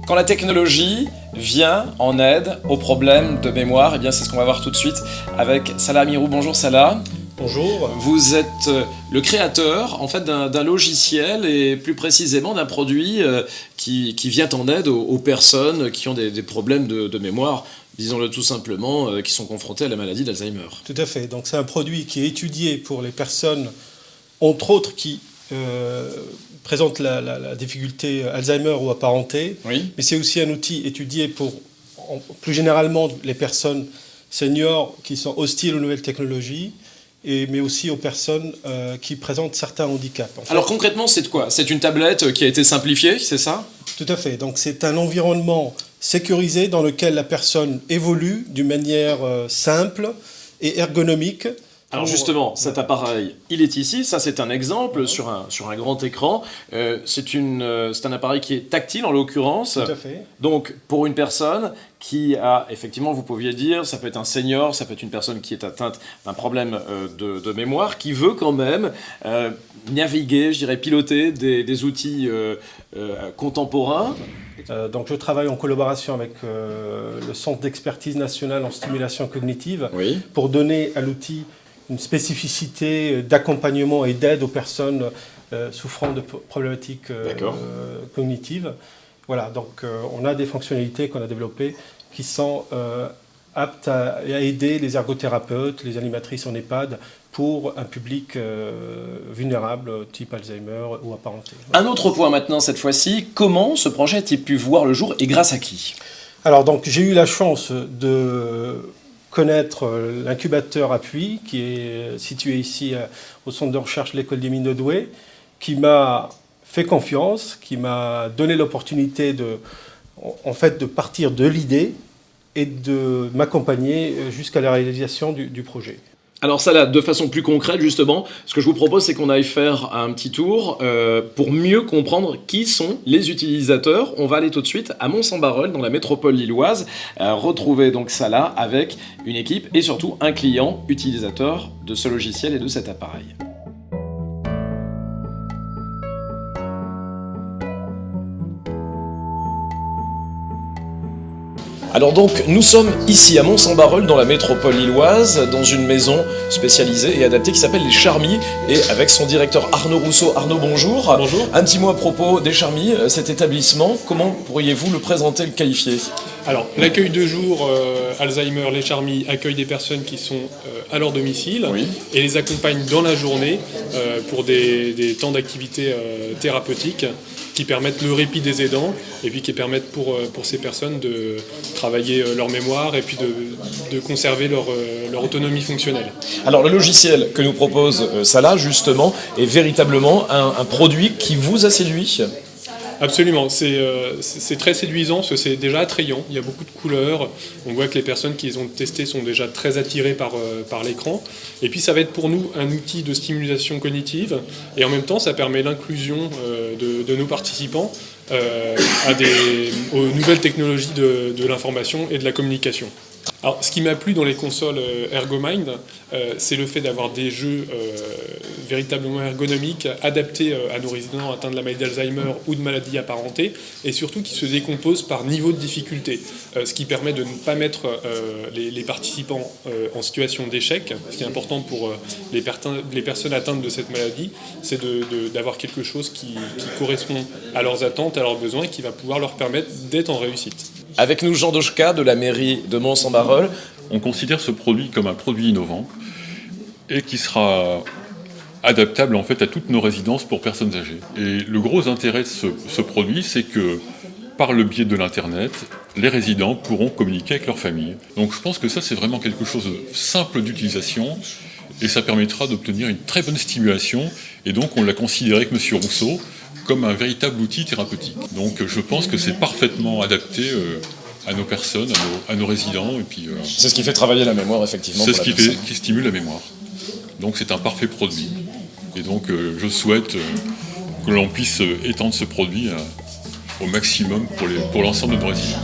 Quand la technologie vient en aide aux problèmes de mémoire, eh bien c'est ce qu'on va voir tout de suite avec Salah Amirou. Bonjour Salah. Bonjour. Vous êtes le créateur en fait d'un logiciel et plus précisément d'un produit qui vient en aide aux personnes qui ont des problèmes de mémoire, disons-le tout simplement, qui sont confrontées à la maladie d'Alzheimer. Tout à fait. Donc c'est un produit qui est étudié pour les personnes, entre autres, qui présentent la difficulté Alzheimer ou apparentée. Oui. Mais c'est aussi un outil étudié pour, plus généralement, les personnes seniors qui sont hostiles aux nouvelles technologies, mais aussi aux personnes qui présentent certains handicaps. En fait, alors concrètement, c'est de quoi? C'est une tablette qui a été simplifiée, c'est ça? Tout à fait. Donc c'est un environnement sécurisé dans lequel la personne évolue d'une manière simple et ergonomique. Alors justement, cet appareil, il est ici, ça c'est un exemple sur un grand écran. C'est un appareil qui est tactile en l'occurrence. Tout à fait. Donc pour une personne qui a, effectivement, vous pouviez dire, ça peut être un senior, ça peut être une personne qui est atteinte d'un problème de mémoire, qui veut quand même naviguer, je dirais piloter des outils contemporains. Donc je travaille en collaboration avec le Centre d'expertise nationale en stimulation cognitive, Oui. pour donner à l'outil une spécificité d'accompagnement et d'aide aux personnes souffrant de problématiques cognitives. Voilà, donc on a des fonctionnalités qu'on a développées qui sont aptes à aider les ergothérapeutes, les animatrices en EHPAD pour un public vulnérable type Alzheimer ou apparenté. Un autre point maintenant, cette fois-ci, comment ce projet a-t-il pu voir le jour et grâce à qui? Alors donc j'ai eu la chance de connaître l'incubateur Appui, qui est situé ici au centre de recherche de l'école des mines de Douai, qui m'a fait confiance, qui m'a donné l'opportunité de partir de l'idée et de m'accompagner jusqu'à la réalisation du projet. Alors ça là, de façon plus concrète justement, ce que je vous propose c'est qu'on aille faire un petit tour pour mieux comprendre qui sont les utilisateurs. On va aller tout de suite à Mons-en-Barœul dans la métropole lilloise, retrouver donc ça là avec une équipe et surtout un client utilisateur de ce logiciel et de cet appareil. Alors donc, nous sommes ici à Mons-en-Barœul, dans la métropole lilloise, dans une maison spécialisée et adaptée qui s'appelle les Charmilles, et avec son directeur Arnaud Rousseau. Arnaud, bonjour. Bonjour. Un petit mot à propos des Charmilles, cet établissement, comment pourriez-vous le présenter, le qualifier? Alors, l'accueil de jour Alzheimer, les Charmilles accueille des personnes qui sont à leur domicile, Oui. et les accompagne dans la journée pour des temps d'activité thérapeutique qui permettent le répit des aidants et puis qui permettent pour ces personnes de travailler leur mémoire et puis de conserver leur autonomie fonctionnelle. Alors le logiciel que nous propose Salah, justement, est véritablement un produit qui vous a séduit? Absolument, c'est très séduisant, parce que c'est déjà attrayant, il y a beaucoup de couleurs, on voit que les personnes qui les ont testées sont déjà très attirées par l'écran, et puis ça va être pour nous un outil de stimulation cognitive, et en même temps ça permet l'inclusion de nos participants aux nouvelles technologies de l'information et de la communication. Alors, ce qui m'a plu dans les consoles ErgoMind, c'est le fait d'avoir des jeux véritablement ergonomiques, adaptés à nos résidents atteints de la maladie d'Alzheimer ou de maladies apparentées, et surtout qui se décomposent par niveau de difficulté, ce qui permet de ne pas mettre les participants en situation d'échec. Ce qui est important pour les personnes atteintes de cette maladie, c'est d'avoir quelque chose qui correspond à leurs attentes, à leurs besoins, et qui va pouvoir leur permettre d'être en réussite. Avec nous Jean Doschka de la mairie de Mons-en-Barœul. On considère ce produit comme un produit innovant et qui sera adaptable en fait à toutes nos résidences pour personnes âgées. Et le gros intérêt de ce produit, c'est que par le biais de l'Internet, les résidents pourront communiquer avec leur famille. Donc je pense que ça, c'est vraiment quelque chose de simple d'utilisation et ça permettra d'obtenir une très bonne stimulation. Et donc on l'a considéré avec M. Rousseau comme un véritable outil thérapeutique. Donc je pense que c'est parfaitement adapté à nos personnes, à nos résidents. Et puis, c'est ce qui fait travailler la mémoire, effectivement. C'est ce qui stimule la mémoire. Donc c'est un parfait produit. Et donc je souhaite que l'on puisse étendre ce produit au maximum pour l'ensemble de nos résidents.